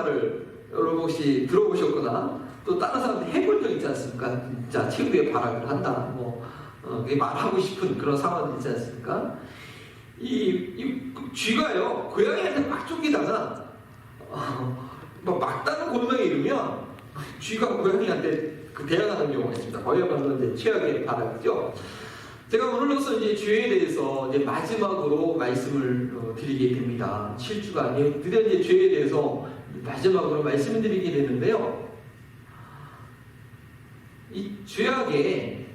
말을 여러분 혹시 들어보셨거나 또 다른 사람들 해본 적 있지 않습니까? 진짜 최후의 발악을 한다. 말하고 싶은 그런 상황이 있지 않습니까? 이 쥐가요, 고양이한테 막 쫓기다가 막다른 곤명에 이르면 쥐가 고양이한테 대항하는 경우가 있습니다. 거기야말로 이제 최악의 발악이죠. 제가 오늘로서 이제 쥐에 대해서 이제 마지막으로 말씀을 드리게 됩니다. 7주가 아니에요. 드디어 이제 쥐에 대해서 마지막으로 말씀을 드리게 되는데요. 이 죄악의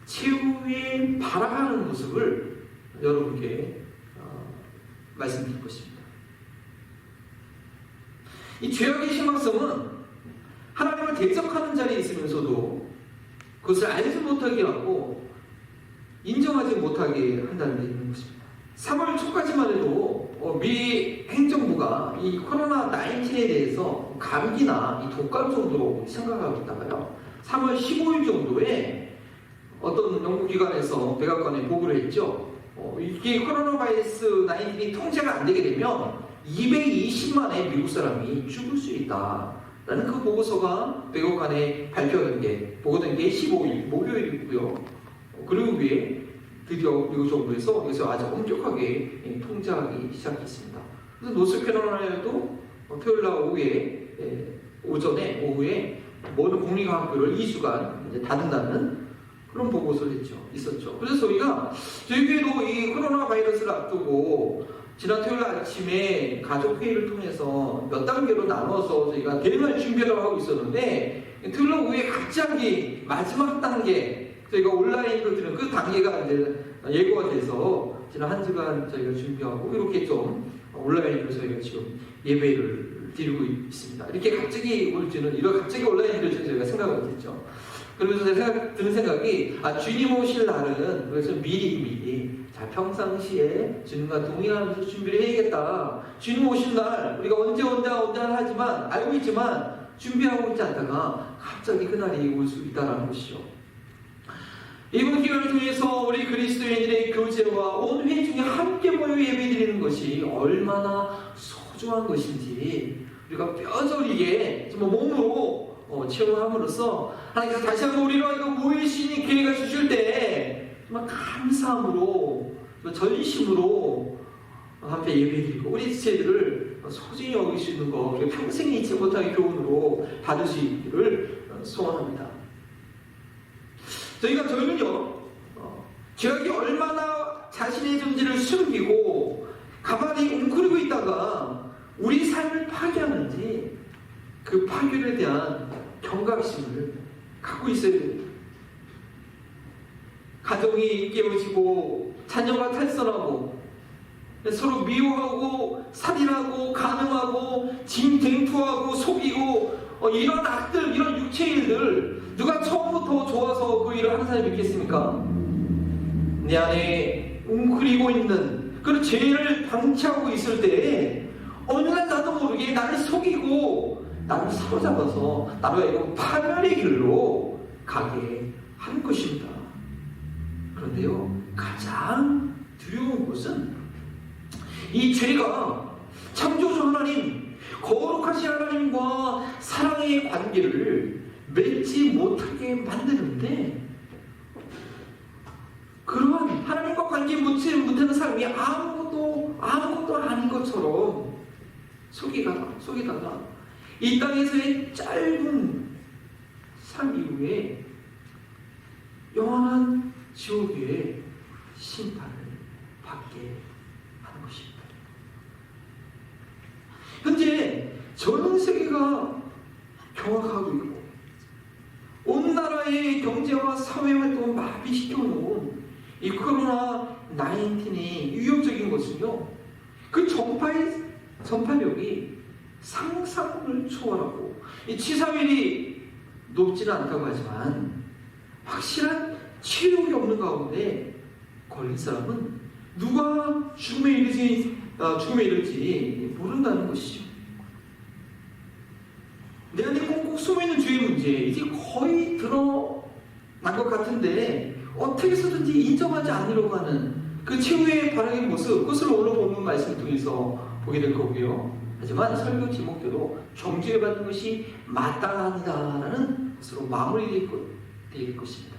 최후의 발악하는 모습을 여러분께 말씀드릴 것입니다. 이 죄악의 심각성은 하나님을 대적하는 자리에 있으면서도 그것을 알지 못하게 하고 인정하지 못하게 한다는 데 있는 것입니다. 3월 초까지만 해도 미 행정부가 이 코로나 19에 대해서 감기나 이 독감 정도로 생각하고 있다가요, 3월 15일 정도에 어떤 연구기관에서 백악관에 보고를 했죠. 이게 코로나 바이러스 19이 통제가 안 되게 되면 220만의 미국 사람이 죽을 수 있다 라는 그 보고서가 백악관에 보고된 게 15일 목요일이고요. 그리고 위에 드디어 미국 정부에서 여기서 아주 엄격하게 통제하기 시작했습니다. 그래서 노스캐롤라이나도 토요일날 오후에 모든 공립학교를 2주간 이제 닫는다는 그런 보고서를 있었죠. 그래서 저희 교회도 이 코로나 바이러스를 앞두고 지난 토요일 아침에 가족회의를 통해서 몇 단계로 나눠서 저희가 대면 준비를 하고 있었는데, 토요일 오후에 갑자기 마지막 단계, 저희가 온라인으로 드리는 그 단계가 이제 예고가 돼서 지난 한 주간 저희가 준비하고 이렇게 좀 온라인으로 저희가 지금 예배를 드리고 있습니다. 이렇게 갑자기 온라인으로 저희가 생각을 못했죠. 그러면서 드는 생각이, 주님 오실 날은 그래서 미리 평상시에 주님과 동의하면서 준비를 해야겠다. 주님 오실 날 우리가 언제 하지만 알고 있지만 준비하고 있지 않다가 갑자기 그날이 올 수 있다는 것이죠. 이번 기간을 통해서 우리 그리스도인들의 교제와 온 회중 중에 함께 모여 예배드리는 것이 얼마나 소중한 것인지 우리가 뼈저리게 정말 몸으로 체험함으로써 하나님께서 다시 한번 우리로 모일 수 있는 기회가 주실 때 정말 감사함으로 전심으로 함께 예배드리고 우리 지체들을 소중히 여길 수 있는 것, 평생 잊지 못할 교훈으로 받으시기를 소원합니다. 저희는요, 죄악이 얼마나 자신의 존재를 숨기고 가만히 웅크리고 있다가 우리 삶을 파괴하는지 그 파괴에 대한 경각심을 갖고 있어야 됩니다. 가정이 깨어지고 자녀가 탈선하고 서로 미워하고 살인하고 간음하고 진댕투하고 속이고 이런 악들, 이런 육체의 일들 누가 처음부터 좋아서 그 일을 하는 사람이 있겠습니까? 내 안에 웅크리고 있는 그런 죄를 방치하고 있을 때 어느 날 나도 모르게 나를 속이고 나를 사로잡아서 나로 하여금 파멸의 길로 가게 하는 것입니다. 그런데요, 가장 두려운 것은 이 죄가 창조주 하나님, 거룩하신 하나님과 사랑의 관계를 맺지 못하게 만드는데, 그러한 하나님과 관계 맺지 못하는 사람이 아무것도 아닌 것처럼 속이다가 이 땅에서의 짧은 삶 이후에 영원한 지옥의 심판을 받게 하는 것입니다. 현재 전 세계가 경악하고 있고 온 나라의 경제와 사회활동을 마비시켜놓은 이 코로나 19이 위협적인 것은요, 그 전파력이 상상을 초월하고 이 치사율이 높지는 않다고 하지만 확실한 치료가 없는 가운데 걸린 사람은 누가 죽음에 이를지 모른다는 것이죠. 내 안에 꽁꽁 숨어있는 죄의 문제 이제 거의 드러난 것 같은데 어떻게 해서든지 인정하지 않으려고 하는 그 최후의 발악의 모습, 그것을 오늘 본문 말씀을 통해서 보게 될 거고요. 하지만 설교 제목대로 정죄받는 것이 마땅하다라는 것으로 마무리될 것입니다.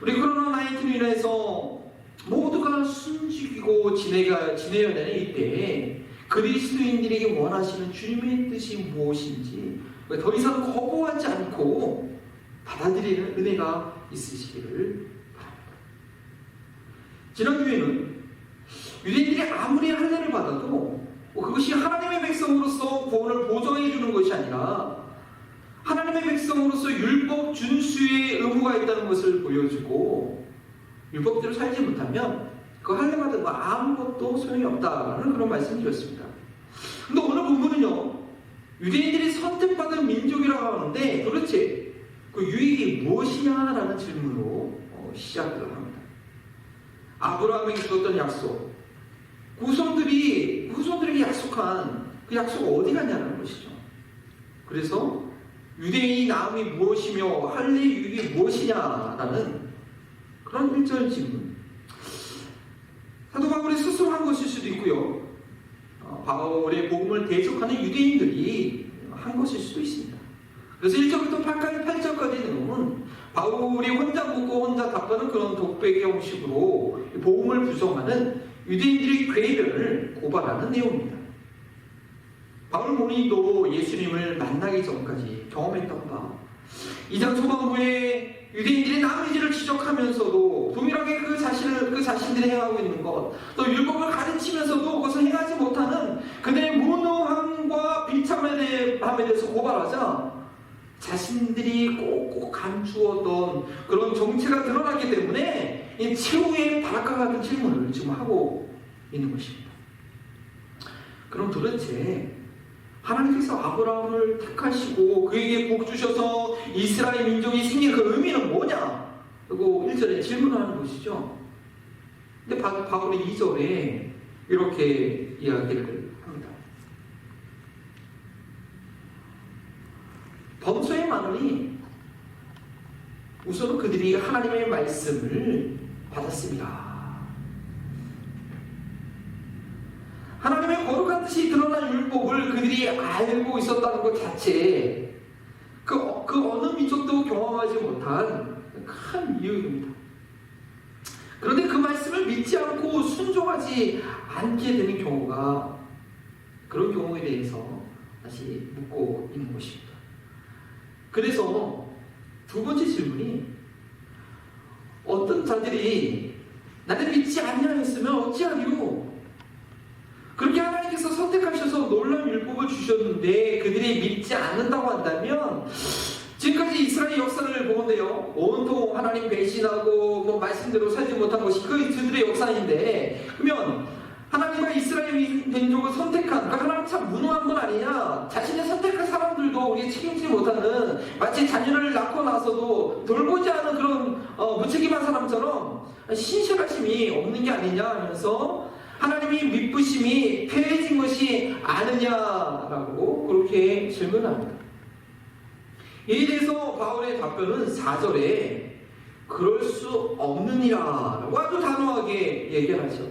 우리 코로나 19로 인해서 모두가 숨죽이고 지내야 되는 이때 그리스도인들에게 원하시는 주님의 뜻이 무엇인지 더 이상 거부하지 않고 받아들이는 은혜가 있으시기를 바랍니다. 지난주에는 유대인들이 아무리 할례를 받아도 그것이 하나님의 백성으로서 구원을 보장해 주는 것이 아니라 하나님의 백성으로서 율법 준수의 의무가 있다는 것을 보여주고 율법대로 살지 못하면 그 할례 받은 거 아무것도 소용이 없다라는 그런 말씀드렸습니다. 근데 오늘 본문은요, 유대인들이 선택받은 민족이라고 하는데 도대체 그 유익이 무엇이냐라는 질문으로 시작을 합니다. 아브라함에게 주었던 약속, 후손들에게 약속한 그 약속 어디 갔냐는 것이죠. 그래서 유대인이 나음이 무엇이며 할례 유익이 무엇이냐라는 그런 1절 질문. 사도 바울이 스스로 한 것일 수도 있고요. 바울의 복음을 대적하는 유대인들이 한 것일 수도 있습니다. 그래서 1절부터 8절까지 내용은 바울이 혼자 묻고 혼자 답하는 그런 독백의 형식으로 복음을 부정하는 유대인들의 궤변을 고발하는 내용입니다. 바울 본인도 예수님을 만나기 전까지 경험했던 바 2장 초반부에 유대인들이 남의 죄를 지적하면서도 동일하게 그 자신들이 행하고 있는 것, 또 율법을 가르치면서도 그것을 행하지 못하는 그들의 무능함과 비참함에 대해서 고발하자 자신들이 꼭꼭 감추었던 그런 정체가 드러났기 때문에 이 최후의 바락과 같은 질문을 지금 하고 있는 것입니다. 그럼 도대체 하나님께서 아브라함을 택하시고 그에게 복 주셔서 이스라엘 민족이 생긴 그 의미는 뭐냐? 그리고 1절에 질문하는 것이죠. 근데 바울이 2절에 이렇게 이야기를 합니다. 범소에 많으니 우선은 그들이 하나님의 말씀을 받았습니다. 하나님의 거룩한 뜻이 드러난 율법을 그들이 알고 있었다는 것 자체에 그 어느 민족도 경험하지 못한 큰 이유입니다. 그런데 그 말씀을 믿지 않고 순종하지 않게 되는 경우가, 그런 경우에 대해서 다시 묻고 있는 것입니다. 그래서 두 번째 질문이, 어떤 자들이 나를 믿지 않냐 했으면 어찌하리요? 그렇게 하나님께서 선택하셔서 놀라운 율법을 주셨는데 그들이 믿지 않는다고 한다면, 지금까지 이스라엘 역사를 보는데요, 온통 하나님 배신하고 말씀대로 살지 못한 것이 그들의 역사인데, 그러면 하나님과 이스라엘 민족을 선택한, 그러니까 하나님 참 무능한 분 아니냐? 자신의 선택한 사람들도 우리 책임지지 못하는, 마치 자녀를 낳고 나서도 돌보지 않은 그런 무책임한 사람처럼 신실하심이 없는 게 아니냐 하면서 하나님이 믿부심이 패해진 것이 아느냐라고 그렇게 질문합니다. 이에 대해서 바울의 답변은 4절에 그럴 수 없느니라라고 아주 단호하게 얘기하죠.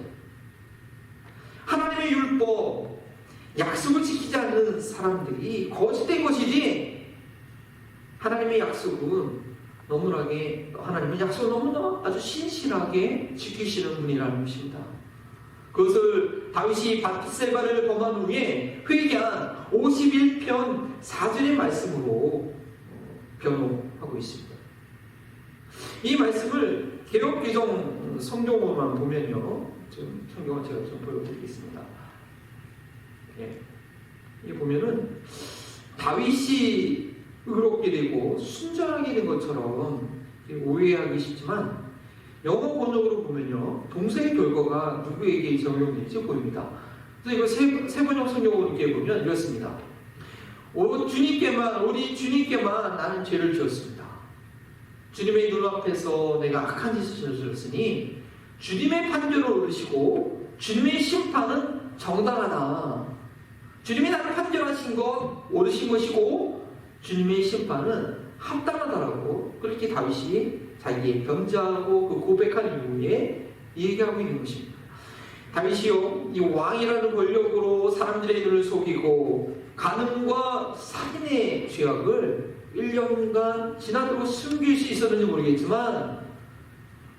하나님의 율법, 약속을 지키지 않는 사람들이 거짓된 것이지, 하나님의 약속은 하나님은 약속을 너무나 아주 신실하게 지키시는 분이라는 것입니다. 그것을 다윗이 밧세바를 범한 후에 회개한 51편 4절의 말씀으로 변호하고 있습니다. 이 말씀을 개역개정 성경으로만 보면요, 지금 성경을 제가 좀 보여드리겠습니다. 예. 이 보면은 다윗이 의롭게 되고 순전하게 된 것처럼 오해하기 쉽지만, 영어 번역으로 보면요, 동사의 결과가 누구에게 적용될지 보입니다. 그래서 이거 세번역 성경으로 이렇게 보면 이렇습니다. 우리 주님께만 나는 죄를 지었습니다. 주님의 눈앞에서 내가 악한 짓을 저질렀으니 주님의 판결을 오르시고 주님의 심판은 정당하다. 주님이 나를 판결하신 것 옳으신 것이고 주님의 심판은 합당하다라고 그렇게 다윗이 자기의 변자하고 그 고백한 이후에 얘기하고 있는 것입니다. 다윗이요, 이 왕이라는 권력으로 사람들의 눈을 속이고 간음과 살인의 죄악을 1년간 지나도록 숨길 수 있었는지 모르겠지만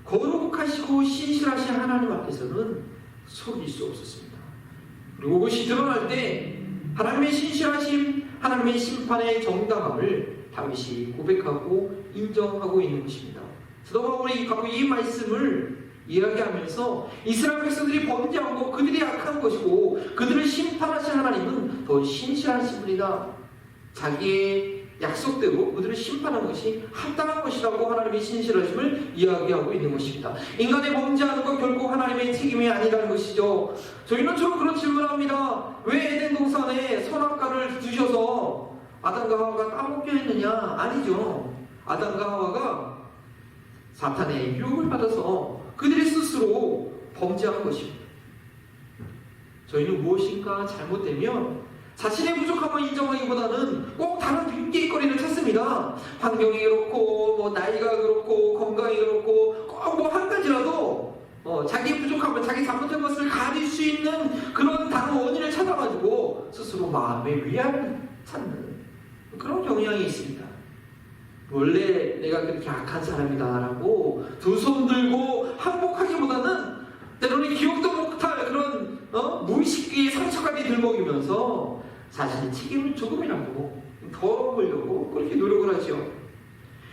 거룩하시고 신실하신 하나님 앞에서는 속일 수 없었습니다. 그리고 그것이 드러날 때 하나님의 신실하심, 하나님의 심판의 정당함을 다윗이 고백하고 인정하고 있는 것입니다. 사도 바울이 갖고 이 말씀을 이야기하면서 이스라엘 백성들이 범죄한 것, 그들이 악한 것이고 그들을 심판하신 하나님은 더 신실하신 분이다. 자기의 약속대로 그들을 심판한 것이 합당한 것이라고 하나님의 신실하심을 이야기하고 있는 것입니다. 인간의 범죄하는 건 결국 하나님의 책임이 아니라는 것이죠. 저희는 주로 그런 질문을 합니다. 왜 에덴 동산에 선악과를 주셔서 아담과 하와가 따먹게 했느냐? 아니죠. 아담과 하와가 사탄의 유혹을 받아서 그들이 스스로 범죄한 것입니다. 저희는 무엇인가 잘못되면 자신의 부족함을 인정하기보다는 꼭 다른 핑계거리를 찾습니다. 환경이 그렇고 나이가 그렇고 건강이 그렇고 꼭 뭐 한 가지라도 자기의 부족함을, 자기 잘못한 것을 가릴 수 있는 그런 다른 원인을 찾아가지고 스스로 마음의 위안을 찾는 그런 경향이 있습니다. 원래 내가 그렇게 악한 사람이다라고 두 손 들고 항복하기보다는 때로는 기억도 못할 그런 무의식의 상처까지 들먹이면서 자신의 책임을 조금이라도 덜어보려고 그렇게 노력을 하죠.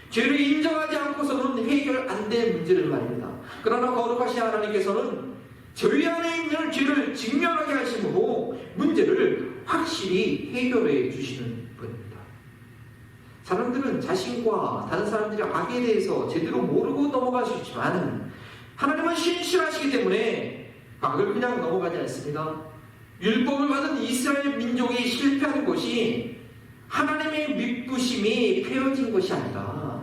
죄를 인정하지 않고서는 해결 안 될 문제를 말입니다. 그러나 거룩하신 하나님께서는 저희 안에 있는 죄를 직면하게 하심으로 문제를 확실히 해결해 주시는 분입니다. 사람들은 자신과 다른 사람들의 악에 대해서 제대로 모르고 넘어갈 수 있지만 하나님은 신실하시기 때문에 악을 그냥 넘어가지 않습니다. 율법을 받은 이스라엘 민족이 실패한 것이 하나님의 미쁘심이 폐어진 것이 아니라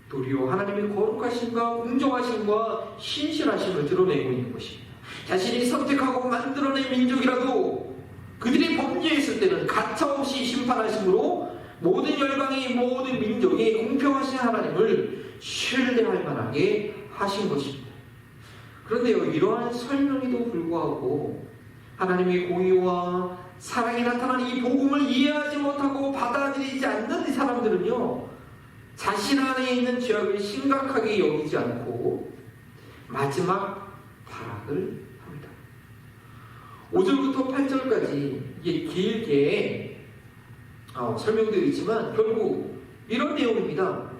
도리어 하나님의 거룩하심과 공정하심과 신실하심을 드러내고 있는 것입니다. 자신이 선택하고 만들어낸 민족이라도 그들이 범죄했을 때는 가차없이 심판하심으로 모든 열방이, 모든 민족이 공평하신 하나님을 신뢰할 만하게 하신 것입니다. 그런데요, 이러한 설명에도 불구하고 하나님의 공의와 사랑이 나타나는 이 복음을 이해하지 못하고 받아들이지 않는 이 사람들은요, 자신 안에 있는 죄악을 심각하게 여기지 않고 마지막 타락을 합니다. 5절부터 8절까지 이게 길게 설명되어 있지만 결국 이런 내용입니다.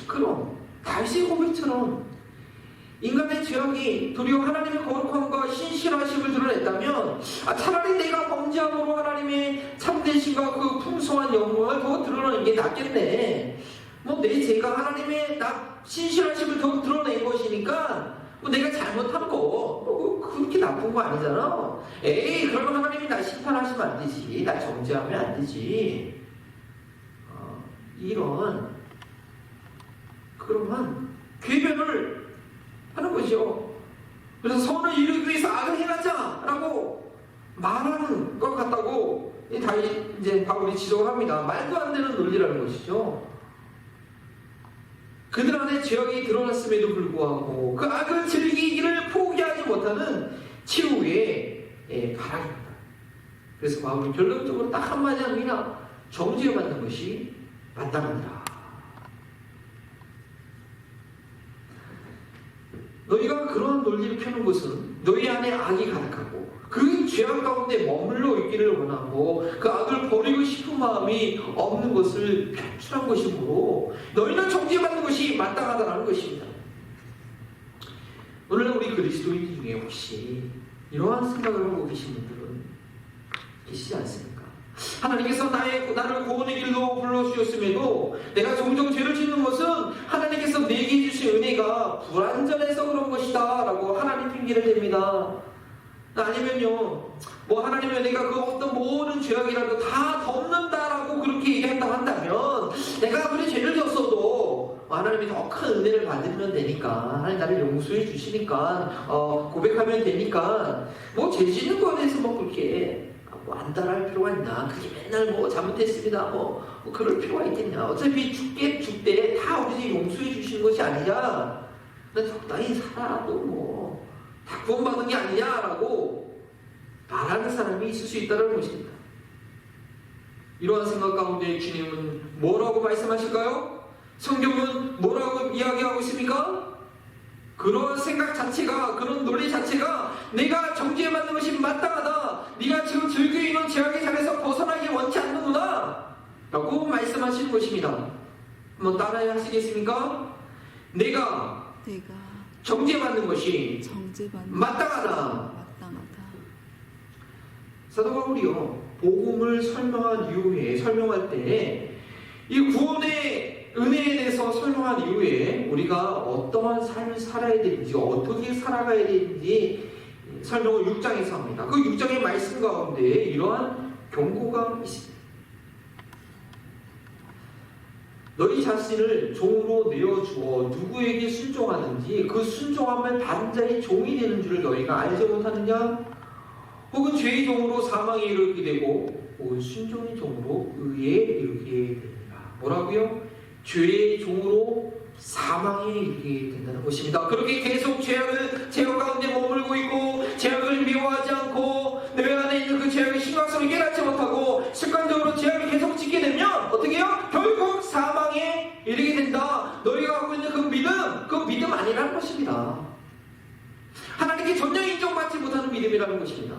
그럼 다윗의 고백처럼 인간의 죄악이 도리어 하나님의 거룩함과 신실하심을 드러냈다면 차라리 내가 범죄함으로 하나님의 참되심과 그 풍성한 영광을 더 드러내는 게 낫겠네. 내 죄가 하나님의 신실하심을 더 드러낸 것이니까 내가 잘못한 거 그렇게 나쁜 거 아니잖아. 에이, 그러면 하나님이 나 심판하시면 안 되지. 나 정죄하면 안 되지. 그러면 궤변을 하는 것이요. 그래서 선을 이루기 위해서 악을 행하자라고 말하는 것 같다고 이제 바울이 지적을 합니다. 말도 안 되는 논리라는 것이죠. 그들 안에 죄악이 드러났음에도 불구하고 그 악을 즐기기를 포기하지 못하는 치유의 바람입니다. 그래서 바울이 결론적으로 딱 한마디 합니다. 정죄받는 것이 마땅하니라. 너희가 그러한 논리를 펴는 것은 너희 안에 악이 가득하고 그 죄악 가운데 머물러 있기를 원하고 그 악을 버리고 싶은 마음이 없는 것을 표출한 것이므로 너희는 정죄받는 것이 마땅하다는 것입니다. 오늘날 우리 그리스도인 중에 혹시 이러한 생각을 하고 계신 분들은 계시지 않습니까? 하나님께서 나를 구원의 길로 불러주셨음에도 내가 종종 죄를 짓는 것은 하나님께서 내게 주신 은혜가 불완전해서 그런 것이다 라고 하나님 핑계를 댑니다. 아니면요, 하나님의 내가 그 어떤 모든 죄악이라도 다 덮는다라고 그렇게 얘기한다고 한다면 내가 아무리 죄를 졌어도 하나님이 더 큰 은혜를 받으면 되니까, 하나님 나를 용서해 주시니까 고백하면 되니까 죄 짓는 거에 대해서 그렇게 안달할 필요가 있나? 그게 맨날 잘못했습니다. 그럴 필요가 있겠냐? 어차피 죽을 때 다 우리 용서해 주시는 것이 아니냐? 난 적당히 살아도 다 구원받은 게 아니냐라고 말하는 사람이 있을 수 있다는 것입니다. 이러한 생각 가운데 주님은 뭐라고 말씀하실까요? 성경은 뭐라고 이야기하고 있습니까? 그런 생각 자체가, 그런 논리 자체가 내가 정죄에 받는 것이 마땅하다, 네가 지금 즐기고 있는 죄악의 삶에서 벗어나기 원치 않는구나 라고 말씀하시는 것입니다. 한번 따라해 하시겠습니까? 내가 정죄받는 것이 마땅하다. 사도 바울이요, 복음을 설명할 때 이 구원의 은혜에 대해서 설명한 이후에 우리가 어떠한 삶을 살아야 되는지, 어떻게 살아가야 되는지 설명을 6장에서 합니다. 그 6장의 말씀 가운데 이러한 경고가 있습니다. 너희 자신을 종으로 내어주어 누구에게 순종하는지 그 순종하면 다른 자의 종이 되는 줄을 너희가 알지 못하느냐? 혹은 죄의 종으로 사망에 이르게 되고 혹은 순종의 종으로 의에 이르게 됩니다. 뭐라고요? 죄의 종으로 사망에 이르게 된다는 것입니다. 그렇게 계속 죄악을 제어 가운데 머물고 있고 죄악을 미워하지 않고 내 안에 있는 그 죄악의 심각성을 깨닫지 못하고 습관적으로 죄악을 계속 짓게 되면 어떻게 해요? 결국 사망에 이르게 된다. 너희가 갖고 있는 그 믿음 아니라는 것입니다. 하나님께 전혀 인정받지 못하는 믿음이라는 것입니다.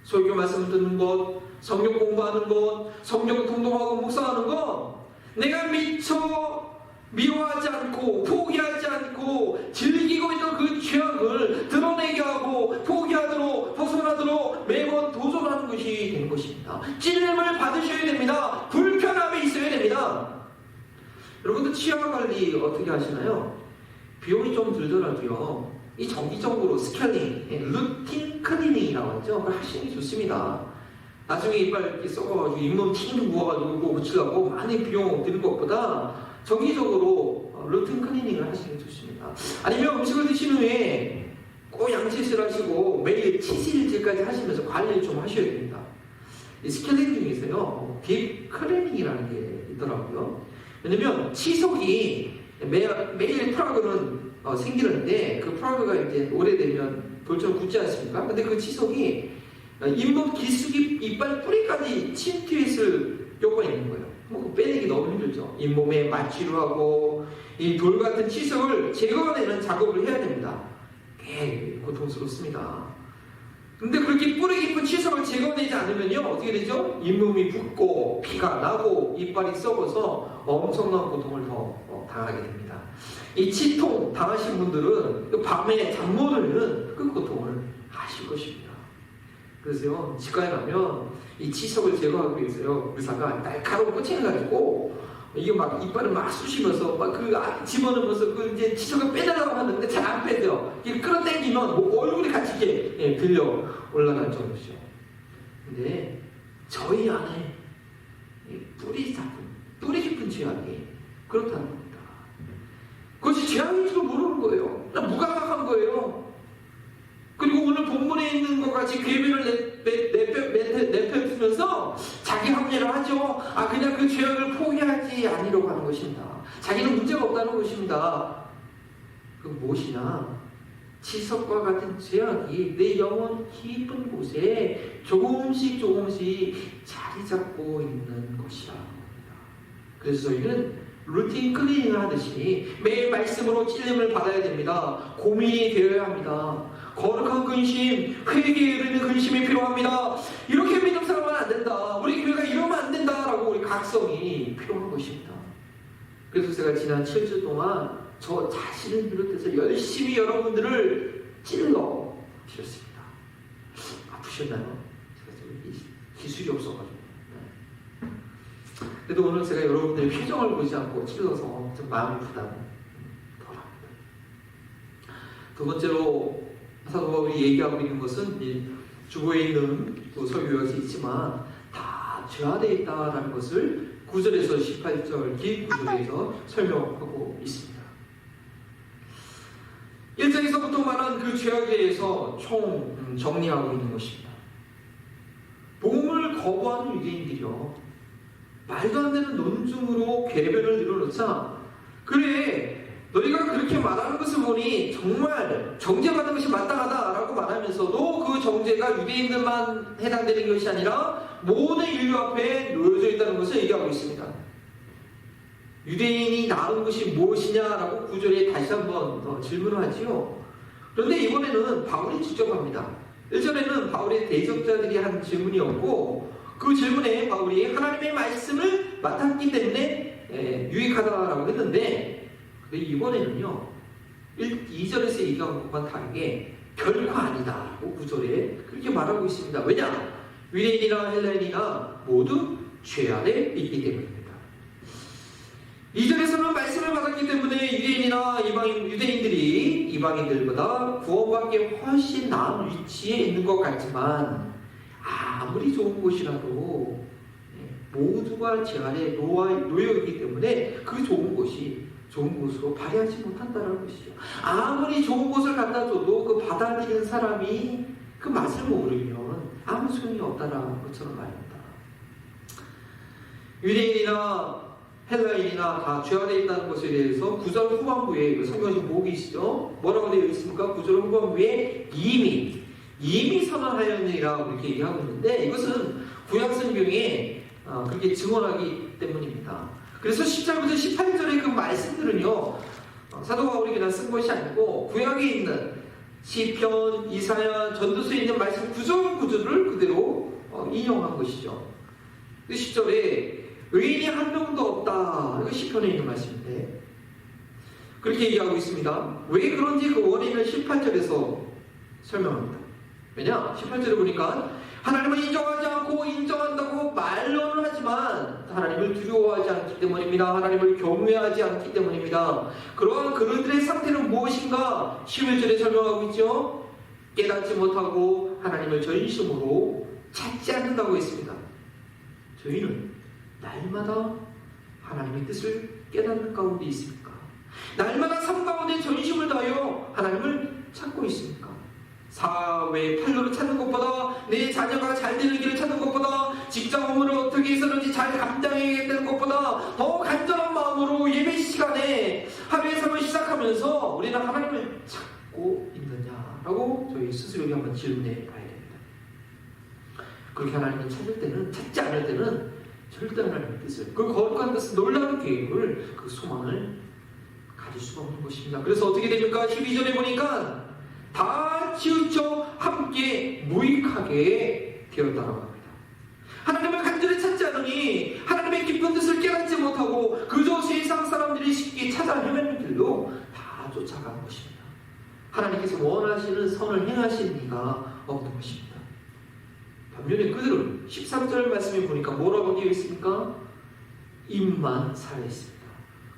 설교 말씀을 듣는 것, 성경 공부하는 것, 성경 통독하고 묵상하는 것, 내가 미처 미워하지 않고 포기하지 않고 즐기고 있는 그 죄악을 드러내게 하고 포기하도록 벗어나도록 매번 도전하는 것이 되는 것입니다. 찔림을 받으셔야 됩니다. 불편함이 있어야 됩니다. 여러분들 치아 관리 어떻게 하시나요? 비용이 좀 들더라도요, 이 정기적으로 스케일링, 루틴 클리닝이라고 하죠. 그걸 하시는 게 좋습니다. 나중에 이빨 이렇게 썩어가지고 잇몸 팅팅 부어가지고 그거 고치려고 많이 비용 드는 것보다 정기적으로 루틴 클리닝을 하시는 게 좋습니다. 아니면 음식을 드신 후에 꼭 양치질 하시고 매일 치실질까지 하시면서 관리를 좀 하셔야 됩니다. 이 스케일링 중에서요, 딥 클리닝이라는 게 있더라고요. 왜냐면 치석이 매일 프라그는 생기는데 그 프라그가 이제 오래되면 돌처럼 굳지 않습니까? 근데 그 치석이 잇몸 기숙이 이빨 뿌리까지 침투했을 경우가 있는 거예요. 뭐 빼내기 너무 힘들죠. 잇몸에 마취를 하고 이 돌 같은 치석을 제거해내는 작업을 해야 됩니다. 꽤 고통스럽습니다. 근데 그렇게 뿌리 깊은 치석을 제거내지 않으면요, 어떻게 되죠? 잇몸이 붓고 피가 나고 이빨이 썩어서 엄청난 고통을 더 당하게 됩니다. 이 치통 당하신 분들은 밤에 잠 못 오면 그 고통을 아실 것입니다. 그래서요, 치과에 가면 이 치석을 제거하기 위해서요, 의사가 날카로운 꼬챙이 가지고 이게 막 이빨을 막 쑤시면서 막 그 집어넣으면서 그 이제 치석을 빼내려고 하는데 잘 안 빼죠. 이게 끌어당기면 뭐 얼굴이 같이 이렇게 들려 올라갈 정도죠. 근데 저희 안에 뿌리 깊은 죄악이 그렇다는 겁니다. 그것이 죄악인지도 모르는 거예요. 무감각한 거예요. 그리고 오늘 본문에 있는 것 같이 괴변을 내펴주면서 자기 합리를 하죠. 그냥 그 죄악을 포기하지 않으려고 하는 것입니다. 자기는 문제가 없다는 것입니다. 그 무엇이냐? 치석과 같은 죄악이 내 영혼 깊은 곳에 조금씩 자리 잡고 있는 것이라는 겁니다. 그래서 저희는 루틴 클리닝을 하듯이 매일 말씀으로 찔림을 받아야 됩니다. 고민이 되어야 합니다. 거룩한 근심, 회개에 이르는 근심이 필요합니다. 이렇게 믿음 살아가면 안 된다. 우리 교회가 이러면 안 된다라고 우리 각성이 필요한 것입니다. 그래서 제가 지난 7주 동안 저 자신을 비롯해서 열심히 여러분들을 찔러 드렸습니다. 아프셨나요? 제가 기술이 없어가지고. 그래도 오늘 제가 여러분들의 표정을 보지 않고 찔러서 좀 마음이 부담이 덜합니다. 두 번째로 사도 바울이 얘기하고 있는 것은 주보에 있는 설교에서 있지만 다 죄화되어 있다라는 것을 9절에서 18절 긴 구절에서 설명하고 있습니다. 1장에서부터 말한 그 죄악에 대해서 총 정리하고 있는 것입니다. 복음을 거부하는 유대인들이요, 말도 안 되는 논증으로 괴변을 늘어놓자 그래 너희가 그렇게 말하는 것을 보니 정말 정죄받는 것이 마땅하다라고 말하면서도 그 정죄가 유대인들만 해당되는 것이 아니라 모든 인류 앞에 놓여져 있다는 것을 얘기하고 있습니다. 유대인이 낳은 것이 무엇이냐라고 9절에 다시 한번 더 질문을 하지요. 그런데 이번에는 바울이 직접 합니다. 1절에는 바울의 대적자들이 한 질문이었고 그 질문에 바울이 하나님의 말씀을 맡았기 때문에 유익하다라고 했는데 이번에는요 2절에서 얘기한 것과는 다르게 결코 아니다라고 9절에 그렇게 말하고 있습니다. 왜냐? 유대인이나 헬라인이나 모두 죄 아래 있기 때문입니다. 2절에서는 말씀을 받았기 때문에 유대인이나 유대인들이 이방인들보다 구원받기에 훨씬 나은 위치에 있는 것 같지만 아무리 좋은 곳이라도 모두가 죄 아래 놓여있기 때문에 그 좋은 곳이 좋은 곳으로 발휘하지 못한다는 것이죠. 아무리 좋은 곳을 갖다 줘도 그 받아들이는 사람이 그 맛을 모르면 아무 소용이 없다는 것처럼 말입니다. 유대인이나 헬라인이나 다 죄 아래 있다는 것에 대해서 9절 후반부에 성경에 보고 계시죠? 뭐라고 되어 있습니까? 9절 후반부에 이미 선언하였느니라 이렇게 얘기하고 있는데 이것은 구약성경에 그렇게 증언하기 때문입니다. 그래서 10절부터 18절의 그 말씀들은요 사도 바울이 그냥 쓴 것이 아니고 구약에 있는 시편, 이사야, 전도서에 있는 말씀 구절구절을 그대로 인용한 것이죠. 10절에 의인이 한 명도 없다. 이거 시편에 있는 말씀인데 그렇게 얘기하고 있습니다. 왜 그런지 그 원인을 18절에서 설명합니다. 왜냐? 18절에 보니까 하나님을 인정하지 않고 인정한다고 말로는 하지만 하나님을 두려워하지 않기 때문입니다. 하나님을 경외하지 않기 때문입니다. 그러한 그들의 상태는 무엇인가? 11절에 설명하고 있죠. 깨닫지 못하고 하나님을 전심으로 찾지 않는다고 했습니다. 저희는 날마다 하나님의 뜻을 깨닫는 가운데 있습니까? 날마다 삶 가운데 전심을 다하여 하나님을 찾고 있습니까? 사회 판로를 찾는 것보다 내 자녀가 잘 되는 길을 찾는 것보다 직장 업무를 어떻게 해서든지 잘 감당해야 되는 것보다 더 간절한 마음으로 예배 시간에 하루의 삶을 시작하면서 우리는 하나님을 찾고 있느냐라고 저희 스스로에게 한번 질문해 봐야 됩니다. 그렇게 하나님을 찾을 때는 찾지 않을 때는 절대 하나님의 뜻을 그 거룩한 뜻을 놀라운 계획을 그 소망을 가질 수가 없는 것입니다. 그래서 어떻게 됩니까? 12절에 보니까 다 치우쳐 함께 무익하게 되었다고 합니다. 하나님을 간절히 찾지 않으니 하나님의 깊은 뜻을 깨닫지 못하고 그저 세상 사람들이 쉽게 찾아 헤매는 길로 다 쫓아가는 것입니다. 하나님께서 원하시는 선을 행하시는 이가 없는 것입니다. 반면에 그들은 13절 말씀에 보니까 뭐라고 되어 있습니까? 입만 살아있습니다.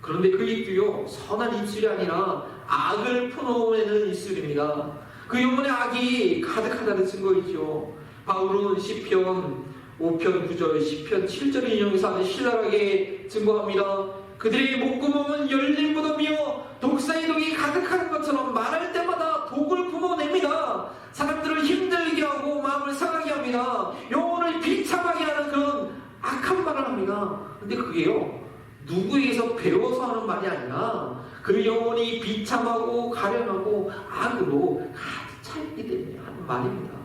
그런데 그 입도요 선한 입술이 아니라 악을 퍼놓는 입술입니다. 그 영혼의 악이 가득하다는 증거이죠. 바울은 시편 5편 9절, 시편 7절을 인용해서 아주 신랄하게 증거합니다. 그들의 목구멍은 열린 무덤이요 독사의 독이 가득한 것처럼 말할 때마다 독을 품어냅니다. 사람들을 힘들게 하고 마음을 상하게 합니다. 영혼을 비참하게 하는 그런 악한 말을 합니다. 근데 그게요 누구에게서 배워서 하는 말이 아니라 그 영혼이 비참하고 가련하고 악으로 가득 차 있기 때문에 하는 말입니다.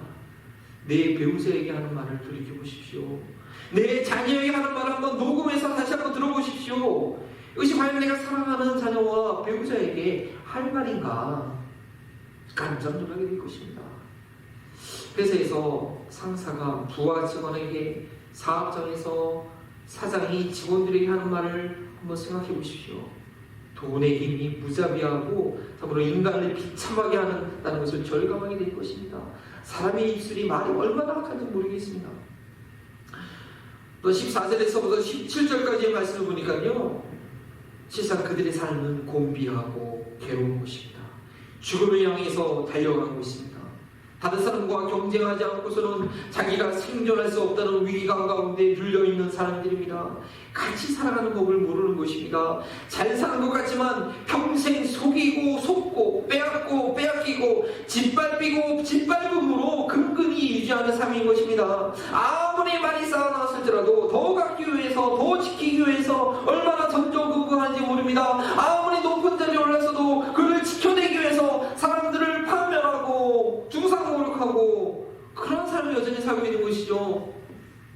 내 배우자에게 하는 말을 돌이켜보십시오. 내 자녀에게 하는 말을 한번 녹음해서 다시 한번 들어보십시오. 이것이 과연 내가 사랑하는 자녀와 배우자에게 할 말인가 깜짝놀라게 될 것입니다. 회사에서 상사가 부하 직원에게, 사업장에서 사장이 직원들에게 하는 말을 한번 생각해 보십시오. 돈의 힘이 무자비하고 참으로 인간을 비참하게 한다는 것을 절감하게 될 것입니다. 사람의 입술이 말이 얼마나 악한지 모르겠습니다. 또 14절에서부터 17절까지의 말씀을 보니까요 실상 그들의 삶은 곤비하고 괴로운 것입니다. 죽음을 향해서 달려가고 있습니다. 다른 사람과 경쟁하지 않고서는 자기가 생존할 수 없다는 위기감 가운데 눌려있는 사람들입니다. 같이 살아가는 법을 모르는 것입니다. 잘 사는 것 같지만 평생 속이고 속고 빼앗고 빼앗기고 짓밟히고 짓밟음으로 근근히 유지하는 삶인 것입니다. 아무리 많이 쌓아놨을지라도 더 갖기 위해서 더 지키기 위해서 얼마나 전전긍긍한지 모릅니다. 아무리 높은 자리에 올랐을지라도 살고 있는 것이죠.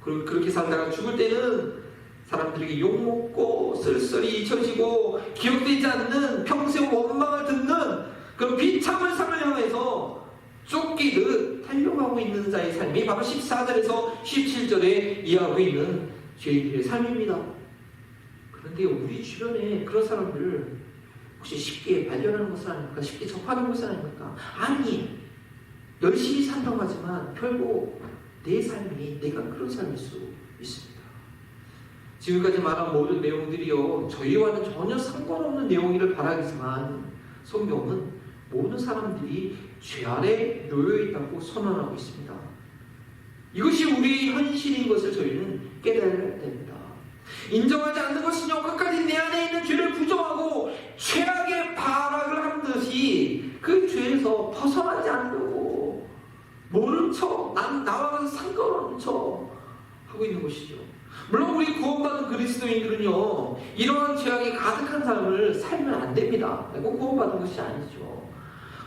그리고 그렇게 살다가 죽을 때는 사람들에게 욕먹고 쓸쓸히 잊혀지고 기억되지 않는 평생 원망을 듣는 그런 비참한 삶을 향해서 쫓기듯 달려가고 있는 자의 삶이 바로 14절에서 17절에 이해하고 있는 죄인들의 삶입니다. 그런데 우리 주변에 그런 사람들 혹시 쉽게 발견하는 것은 아닙니까? 쉽게 접하는 것은 아닙니까? 아니, 열심히 산다고 하지만 결국 내 삶이 내가 그런 삶일 수 있습니다. 지금까지 말한 모든 내용들이요, 저희와는 전혀 상관없는 내용이를 바라기지만 성경은 모든 사람들이 죄 아래 놓여 있다고 선언하고 있습니다. 이것이 우리 현실인 것을 저희는 깨달아야 됩니다. 인정하지 않는 것은요, 끝까지 내 안에 있는 죄를 부정하고 최악의 발악을 한 듯이 그 죄에서 벗어나지 않으려고 모른 척, 나와는 상관없는 척 하고 있는 것이죠. 물론 우리 구원받은 그리스도인들은요, 이러한 죄악이 가득한 삶을 살면 안 됩니다. 꼭 구원받은 것이 아니죠.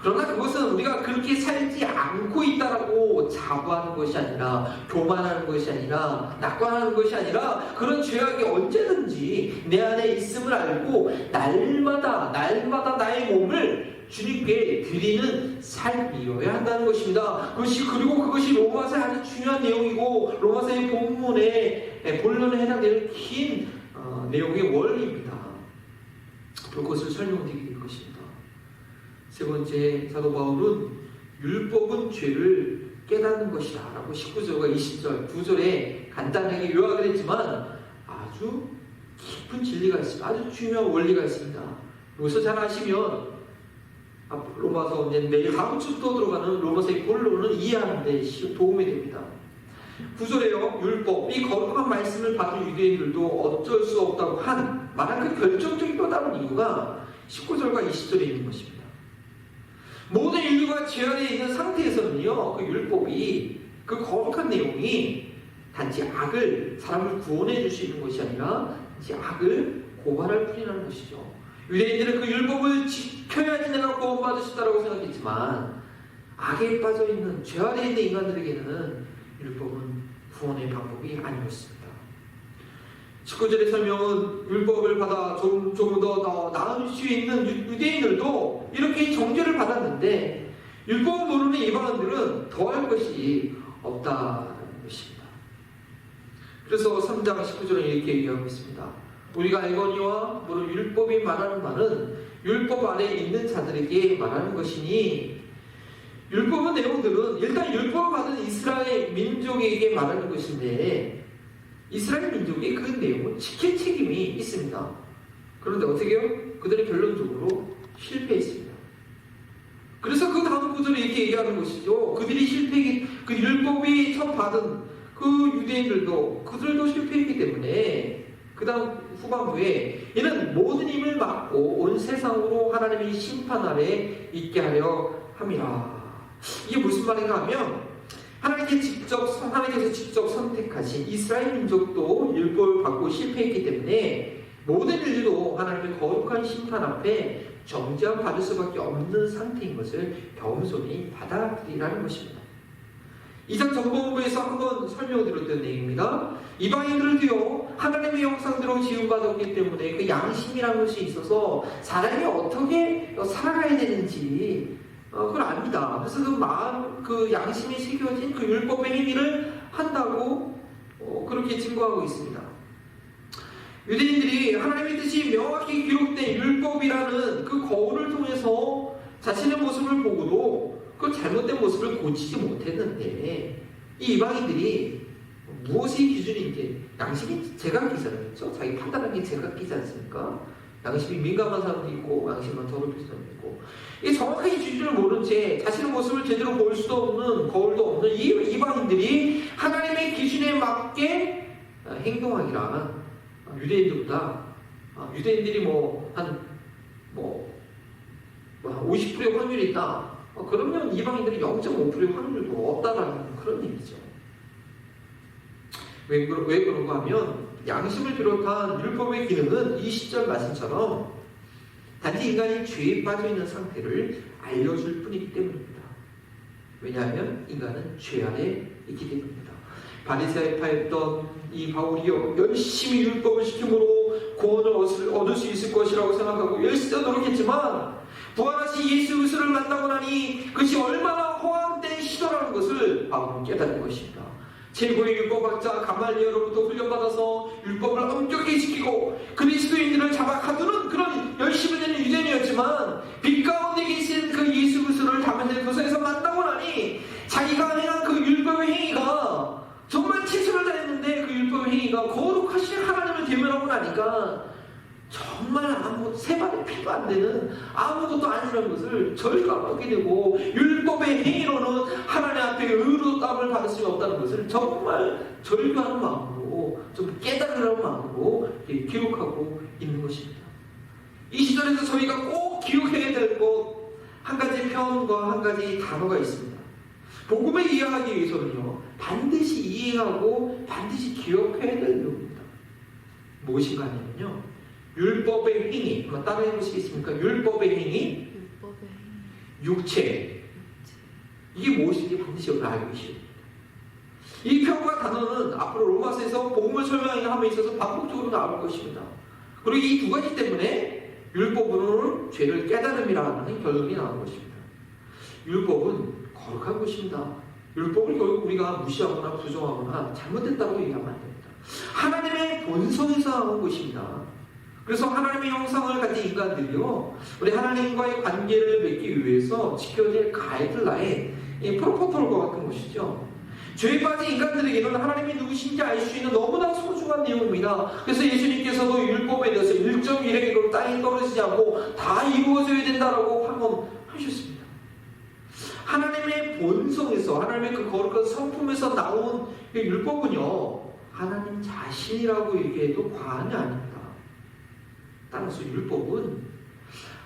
그러나 그것은 우리가 그렇게 살지 않고 있다라고 자부하는 것이 아니라, 교만하는 것이 아니라, 낙관하는 것이 아니라, 그런 죄악이 언제든지 내 안에 있음을 알고 날마다 나의 몸을 주님께 드리는 삶이어야 한다는 것입니다. 그리고 그것이 로마서의 아주 중요한 내용이고 로마서의 본론에 해당되는 긴 내용의 원리입니다. 그것을 설명드릴 것입니다. 세 번째, 사도 바울은 율법은 죄를 깨닫는 것이다 라고 19절과 20절 두 절에 간단하게 요약을 했지만 아주 깊은 진리가 있습니다. 아주 중요한 원리가 있습니다. 여기서 잘 아시면 로마서 내일 다음 주부터 들어가는 로마서의 본론은 이해하는 데 도움이 됩니다. 9절에요, 율법, 이 거룩한 말씀을 받은 유대인들도 어쩔 수 없다고 말한 그 결정적인 또 다른 이유가 19절과 20절에 있는 것입니다. 모든 인류가 죄 아래 있는 상태에서는요, 그 율법이, 그 거룩한 내용이 단지 사람을 구원해 줄 수 있는 것이 아니라 단지 악을 고발할 뿐이라는 것이죠. 유대인들은 그 율법을 지켜야지 내가 구원받을 수 있다고 생각했지만 악에 빠져있는 죄 아래 있는 인간들에게는 율법은 구원의 방법이 아니었습니다. 19절의 설명은 율법을 받아 조금 더 나을 수 있는 유대인들도 이렇게 정죄를 받았는데 율법을 모르는 이방인들은 더할 것이 없다는 것입니다. 그래서 3장 19절은 이렇게 얘기하고 있습니다. 우리가 알거니와 무릇 율법이 말하는 말은 율법 아래에 있는 자들에게 말하는 것이니, 율법의 내용들은 일단 율법을 받은 이스라엘 민족에게 말하는 것인데 이스라엘 민족이 그 내용을 지킬 책임이 있습니다. 그런데 어떻게 해요? 그들이 결론적으로 실패했습니다. 그래서 그 다음 구절에 이렇게 얘기하는 것이죠. 그 율법이 처음 받은 그 유대인들도 그들도 실패했기 때문에 그 다음 후반부에 이는 모든 힘을 받고 온 세상으로 하나님의 심판 아래 있게 하려 함이라. 이게 무슨 말인가 하면 하나님께서 직접 선택하신 이스라엘 민족도 율법을 받고 실패했기 때문에 모든 인류도 하나님의 거룩한 심판 앞에 정죄함 받을 수밖에 없는 상태인 것을 겸손히 받아들이라는 것입니다. 이상 정보본부에서 한번 설명드렸던 내용입니다. 이방인들도요, 하나님의 형상대로 지음받았기 때문에 그 양심이라는 것이 있어서 사람이 어떻게 살아가야 되는지 그걸 압니다. 그래서 그 양심이 새겨진 그 율법의 행위를 한다고 그렇게 증거하고 있습니다. 유대인들이 하나님의 뜻이 명확히 기록된 율법이라는 그 거울을 통해서 자신의 모습을 보고도 그 잘못된 모습을 고치지 못했는데 이 이방인들이 무엇이 기준인지, 양심이 제각기잖아요. 그렇죠? 자기 판단하는 게 제각기지 않습니까? 양심이 민감한 사람도 있고 양심만 더럽힐 사람도 있고, 이 정확하게 기준을 모른 채 자신의 모습을 제대로 볼 수도 없는, 거울도 없는 이 이방인들이 하나님의 기준에 맞게 행동하기란 유대인들보다, 유대인들이 한 50%의 확률이 있다, 그러면 이방인들이 0.5%의 확률도 없다라는 그런 얘기죠. 왜 그런가 하면 양심을 비롯한 율법의 기능은 이 시절 말씀처럼 단지 인간이 죄에 빠져있는 상태를 알려줄 뿐이기 때문입니다. 왜냐하면 인간은 죄 아래 있기 때문입니다. 바리새파였던 이 바울이요, 열심히 율법을 지킴으로 구원을 얻을 수 있을 것이라고 생각하고 열심히 노력했지만 부활하신 예수 그리스도를 만나고 나니 그것이 얼마나 허황된 시도라는 것을 바울은 깨달은 것입니다. 최고의 율법학자 가말리엘로부터 훈련받아서 율법을 엄격히 지키고 그리스도인들을 잡아 가두는 그런 열심히 되는 유대인이었지만 빛 가운데 계신 그 예수 그리스도를 담에색 도서에서 만나고 나니 자기가 행한 그 율법의 행위가 정말 최선을 다했는데 그 율법의 행위가 거룩하신 하나님을 대면하고 나니까 정말 아무 세 발의 피도 안 되는 아무것도 아니라는 것을 절감하게 되고 율법의 행위로는 하나님 앞에 의롭다함을 받을 수 없다는 것을 정말 절규하는 마음으로 좀 깨달으려는 마음으로 기록하고 있는 것입니다. 이 시절에서 저희가 꼭 기억해야 될 것 한 가지 표현과 한 가지 단어가 있습니다. 복음을 이해하기 위해서는요 반드시 이해하고 반드시 기억해야 될 내용입니다. 무엇인가 하면요 율법의 행위, 한번 따라해 보시겠습니까? 율법의 행위, 육체. 이게 무엇인지 반드시 여러분 알고 계셔야 됩니다. 이 표현과 단어는 앞으로 로마서에서 복음을 설명함에 있어서 반복적으로 나올 것입니다. 그리고 이 두 가지 때문에 율법으로는 죄를 깨달음이라는 결론이 나올 것입니다. 율법은 거룩한 것입니다. 율법을 결국 우리가 무시하거나 부정하거나 잘못됐다고 얘기하면 안 됩니다. 하나님의 본성에서 나온 것입니다. 그래서 하나님의 형상을 가진 인간들이요 우리 하나님과의 관계를 맺기 위해서 지켜야 될 가이드라인, 프로토콜과 같은 것이죠. 죄에 빠진 인간들에게는 하나님이 누구신지 알 수 있는 너무나 소중한 내용입니다. 그래서 예수님께서도 율법에 대해서 1.1행위로 땅에 떨어지지 않고 다 이루어져야 된다라고 판언하셨습니다. 하나님의 본성에서 하나님의 그 거룩한 성품에서 나온 율법은요 하나님 자신이라고 얘기해도 과언이 아닙니다. 따라서 율법은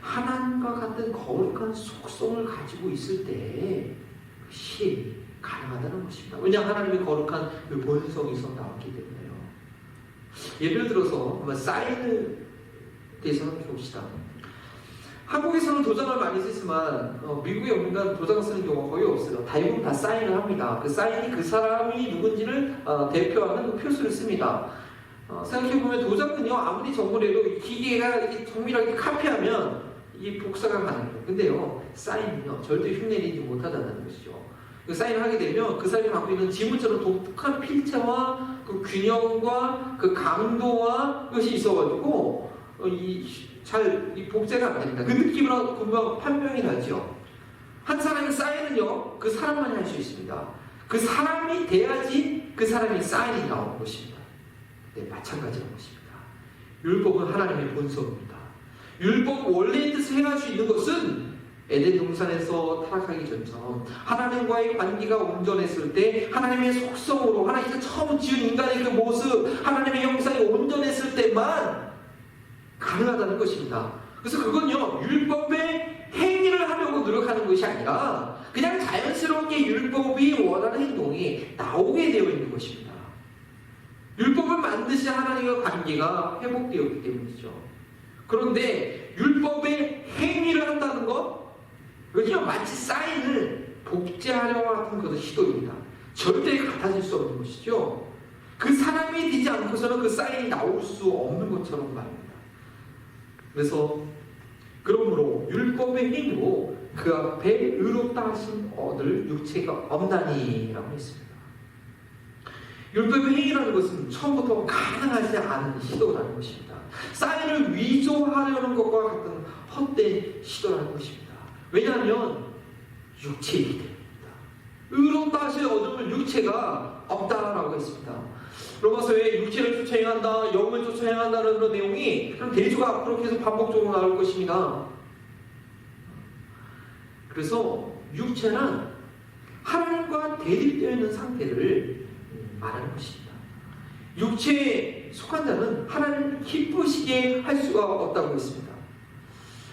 하나님과 같은 거룩한 속성을 가지고 있을 때 그것이 가능하다는 것입니다. 왜냐하면 하나님의 거룩한 그 본성에서 나왔기 때문에요. 예를 들어서 한번 사인에 대해서 한번 봅시다. 한국에서는 도장을 많이 쓰지만 미국에 오면 도장 쓰는 경우가 거의 없어요. 대부분 다 사인을 합니다. 그 사인이 그 사람이 누군지를 대표하는 그 표수를 씁니다. 생각해보면 도장은요 아무리 정밀해도 기계가 이렇게 정밀하게 카피하면 이게 복사가 가능해요. 근데요 사인은요 절대 흉내내지 못하다는 것이죠. 그 사인을 하게 되면 그 사람이 갖고 있는 지문처럼 독특한 필체와 그 균형과 그 강도와 그것이 있어가지고 이 복제가 안 됩니다. 그 느낌으로 금방 판명이 나죠. 한 사람의 사인은요 그 사람만이 할 수 있습니다. 그 사람이 돼야지 그 사람의 사인이 나오는 것입니다. 네, 마찬가지라는 것입니다. 율법은 하나님의 본성입니다. 율법 원래의 뜻을 행할 수 있는 것은 에덴 동산에서 타락하기 전처럼 하나님과의 관계가 온전했을 때 하나님의 속성으로 하나님께서 처음 지은 인간의 그 모습 하나님의 형상이 온전했을 때만 가능하다는 것입니다. 그래서 그건요 율법의 행위를 하려고 노력하는 것이 아니라 그냥 자연스럽게 율법이 원하는 행동이 나오게 되어 있는 것입니다. 율법을 만드신 하나님과 관계가 회복되었기 때문이죠. 그런데 율법의 행위를 한다는 것, 그냥 마치 사인을 복제하려고 하는 것은 시도입니다. 절대 같아질 수 없는 것이죠. 그 사람이 되지 않고서는 그 사인이 나올 수 없는 것처럼 말입니다. 그래서 그러므로 율법의 행위로 그 앞에 의롭다 하신 얻을 육체가 없나니라고 했습니다. 율법의 행위라는 것은 처음부터 가능하지 않은 시도라는 것입니다. 사인을 위조하려는 것과 같은 헛된 시도라는 것입니다. 왜냐하면 육체이기 때문입니다. 의롭다 하실 얻음을 육체가 없다라고 했습니다. 로마서에 육체를 쫓아 행한다, 영을 쫓아 행한다는 그런 내용이 그럼 대조가 앞으로 계속 반복적으로 나올 것입니다. 그래서 육체는 하나님과 대립되어 있는 상태를 말하는 것입니다. 육체에 속한 자는 하나님을 기쁘시게 할 수가 없다고 했습니다.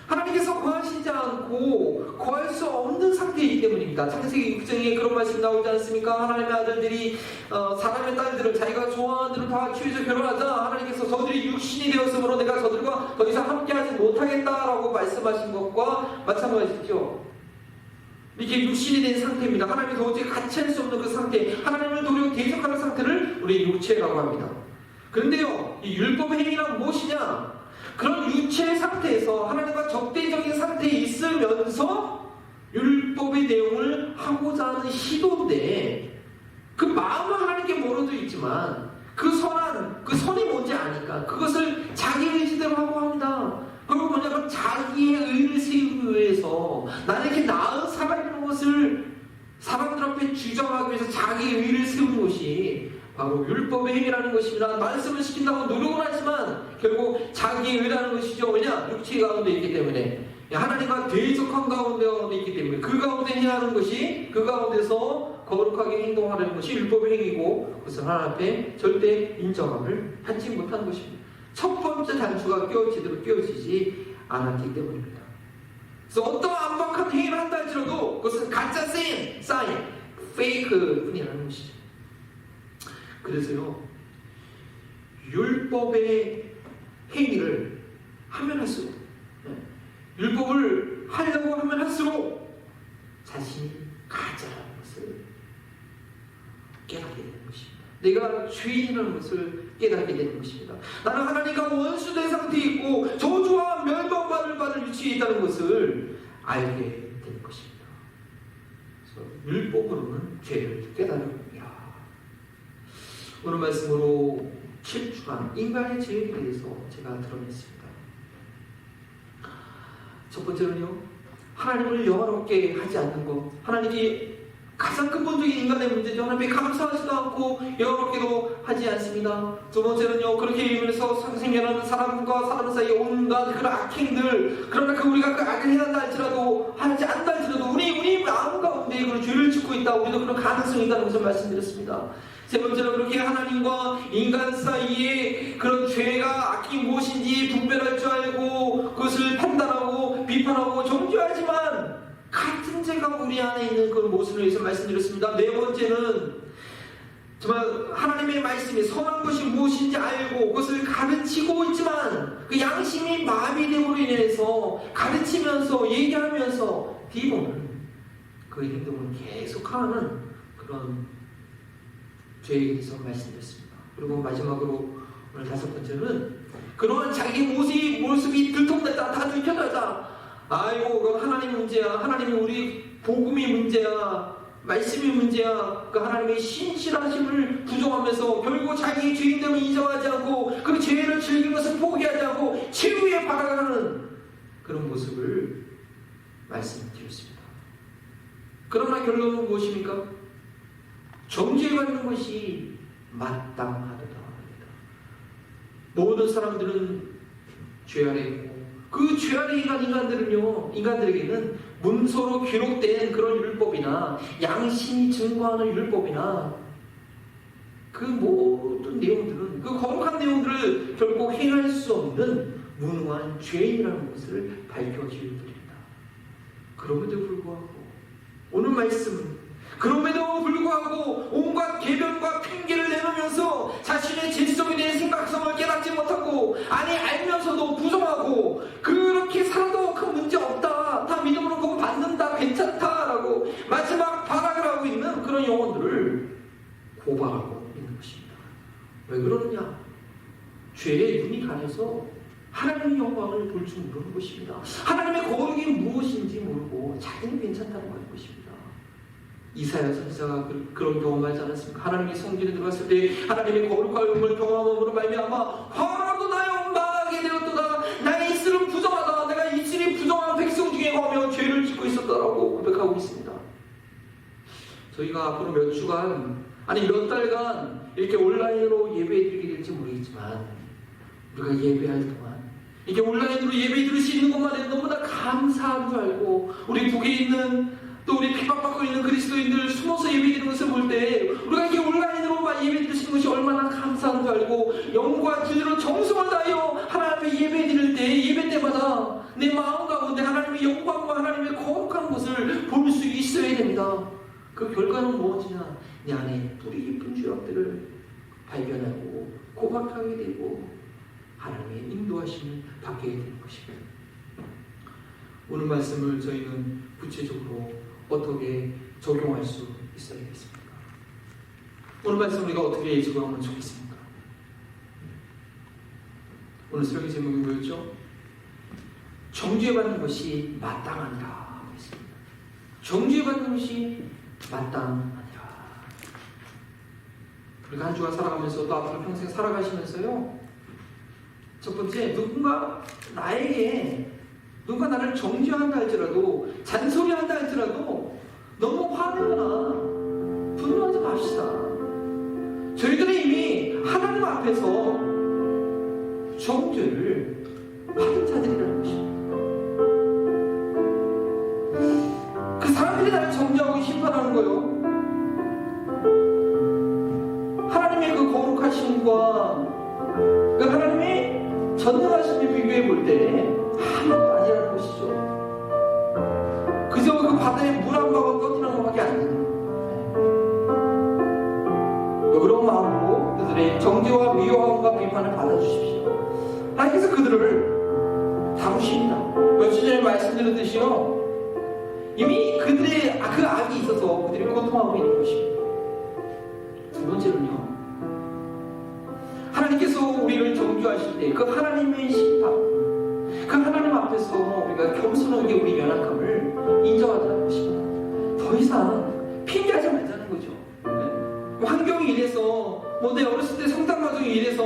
하나님께서 거하시지 않고 거할 수 없는 상태이기 때문입니다. 창세기 6장에 그런 말씀 나오지 않습니까? 하나님의 아들들이 사람의 딸들을 자기가 좋아하는 대로 다 키워서 결혼하자 하나님께서 저들이 육신이 되었으므로 내가 저들과 더 이상 함께하지 못하겠다라고 말씀하신 것과 마찬가지죠. 이렇게 육신이 된 상태입니다. 하나님이 도저히 같이 할 수 없는 그 상태, 하나님을 도리어 대적하는 상태를 우리 육체라고 합니다. 그런데요, 이 율법의 행위란 무엇이냐? 그런 육체의 상태에서 하나님과 적대적인 상태에 있으면서 율법의 내용을 하고자 하는 시도인데, 그 마음은 하나님께 멀어져 있지만 그 선이 뭔지 아니까 그것을 자기 의지대로 하고 합니다. 그리고 뭐냐면 자기의 의를 세우기 위해서, 나는 이렇게 나은 사람인 것을 사람들 앞에 주장하기 위해서 자기의 의를 세우는 것이 바로 율법의 행위라는 것입니다. 말씀을 시킨다고 노력을 하지만 결국 자기의 의라는 것이죠. 왜냐? 육체 가운데 있기 때문에, 하나님과 대적한 가운데 있기 때문에 그 가운데 행하는 것이, 그 가운데서 거룩하게 행동하는 것이 율법의 행위고, 그것은 하나님 앞에 절대 인정함을 받지 못하는 것입니다. 첫 번째 단추가 제대로 끼워지지 않았기 때문입니다. 그래서 어떤 안박한 행위를 한다 할지라도 그것은 가짜 사인, 페이크 뿐이라는 것이죠. 그래서요, 율법의 행위를 하면 할수록, 율법을 하려고 하면 할수록 자신이 가짜라는 것을 깨닫게 되는 것입니다. 내가 죄인이라는 것을 깨닫게 되는 것입니다. 나는 하나님과 원수된 상태에 있고 저주와 멸망받을 위치에 있다는 것을 알게 되는 것입니다. 그래서 율법으로는 죄를 깨달은 겁니다. 오늘 말씀으로 7주간 인간의 죄에 대해서 제가 드러냈습니다. 첫 번째는요, 하나님을 영화롭게 하지 않는 것. 하나님이 가장 근본적인 인간의 문제죠. 하나님이 감사하지도 않고 영화롭게도 하지 않습니다. 두 번째는요, 그렇게 이루면서 생겨나는 사람과 사람 사이에 온갖 그런 악행들, 그러나 우리가 그 악을 해한다 할지라도, 하지 않다 할지라도 우리 마음 가운데 그런 죄를 짓고 있다, 우리도 그런 가능성이 있다는 것을 말씀드렸습니다. 세 번째는 그렇게 하나님과 인간 사이에 그런 죄가 악이 무엇인지 분별할 줄 알고 그것을 판단하고 비판하고 정죄하지만 같은 죄가 우리 안에 있는 그런 모습을 위해서 말씀드렸습니다. 네 번째는 정말 하나님의 말씀이 선한 것이 무엇인지 알고 그것을 가르치고 있지만 그 양심이 마비됨으로 인해서 가르치면서 얘기하면서 뒤로는 그 행동을 계속하는 그런 죄에 대해서 말씀드렸습니다. 그리고 마지막으로 오늘 다섯 번째는 그러한 자기 모습이 들통났다, 다 들켜나자, 아이고 그건 하나님 문제야, 하나님이 우리 복음이 문제야, 말씀이 문제야, 그 하나님의 신실하심을 부정하면서 결국 자기의 죄인됨을 인정하지 않고 그 죄를 즐기는 것을 포기하지 않고 최후에 바라가는 그런 모습을 말씀드렸습니다. 그러나 결론은 무엇입니까? 정죄받는 것이 마땅하도다 합니다. 모든 사람들은 죄 아래 있고 그 죄 아래 인간들에게는 문서로 기록된 그런 율법이나 양심이 증거하는 율법이나 그 모든 내용들은, 그 거룩한 내용들을 결국 행할 수 없는 무능한 죄인이라는 것을 밝혀주는 일입니다. 그럼에도 불구하고 오늘 말씀은 그럼에도 불구하고 온갖 개변과 핑계를 내놓으면서 자신의 진성에 대한 생각성을 깨닫지 못하고, 아니 알면서도 부정하고 그렇게 살아도 큰 문제 없다, 다 믿음으로 그거 받는다, 괜찮다라고 마지막 발악을 하고 있는 그런 영혼들을 고발하고 있는 것입니다. 왜 그러느냐? 죄에 눈이 가려서 하나님의 영광을 볼 줄 모르는 것입니다. 하나님의 거룩이 무엇인지 모르고 자기는 괜찮다고 하는 것입니다. 이사야 선지자가 그런 경험하지 않았습니까? 하나님의 성전에 들어갔을 때 하나님의 거룩함을 경험함으로 말미암아 화나도 나의 원망하게 되었도다. 나의 이슬은 부정하다. 내가 이슬이 부정한 백성 중에 거하며 죄를 짓고 있었다라고 고백하고 있습니다. 저희가 앞으로 몇 주간, 아니 몇 달간 이렇게 온라인으로 예배드리게 될지 모르겠지만 우리가 예배할 동안 이렇게 온라인으로 예배 드릴 수 있는 것만 해도 너무나 감사한 줄 알고, 우리 북에 있는 또 우리 핍박받고 있는 그리스도인들 숨어서 예배드리는 것을 볼 때 우리가 이렇게 온라인으로만 예배드릴 수 있는 것이 얼마나 감사한 줄 알고, 영과 진리로 정성을 다하여 하나님 앞에 예배드릴 때, 예배 때마다 내 마음 가운데 하나님의 영광과 하나님의 거룩한 것을 볼 수 있어야 됩니다. 그 결과는 무엇이냐? 내 안에 뿌리 깊은 죄악들을 발견하고 고백하게 되고 하나님의 인도하심을 받게 되는 것입니다. 오늘 말씀을 저희는 구체적으로 어떻게 적용할 수 있어야겠습니까? 오늘 말씀 우리가 어떻게 적용하면 좋겠습니까? 오늘 설교 제목이 뭐였죠? 정죄받는 것이 마땅하니라 했습니다. 정죄받는 것이 마땅하니라. 우리가 한 주간 살아가면서 또 앞으로 평생 살아가시면서요, 첫 번째, 누군가 나를 정죄한다 할지라도, 잔소리한다 할지라도 너무 화내거나 분노하지 맙시다. 저희들은 이미 하나님 앞에서 정죄를 받은 자들이라는 것입니다. 그 사람들이 나를 정죄하고 심판하는 거요, 하나님의 그 거룩하심과 그 하나님의 전능하심을 비교해 볼 때 하나도 아니라는 것이죠. 그저 그 바다에 물 한 방울 떠지는 것밖에 안 되는, 그런 마음으로 그들의 정죄와 미워함과 비판을 받아주십시오. 하나님께서 그들을 다루십니다. 며칠 전에 말씀드렸듯이요, 이미 그들의 그 악이 있어서 그들이 고통하고 있는 것입니다. 두 번째는요, 하나님께서 우리를 정죄하실 때 그 하나님의 심판, 그 하나님 앞에서 우리가 겸손하게 우리 연약함을 인정하자는 것입니다. 더 이상 핑계하지 말자는 거죠. 환경이 이래서, 내 어렸을 때 성장 과정이 이래서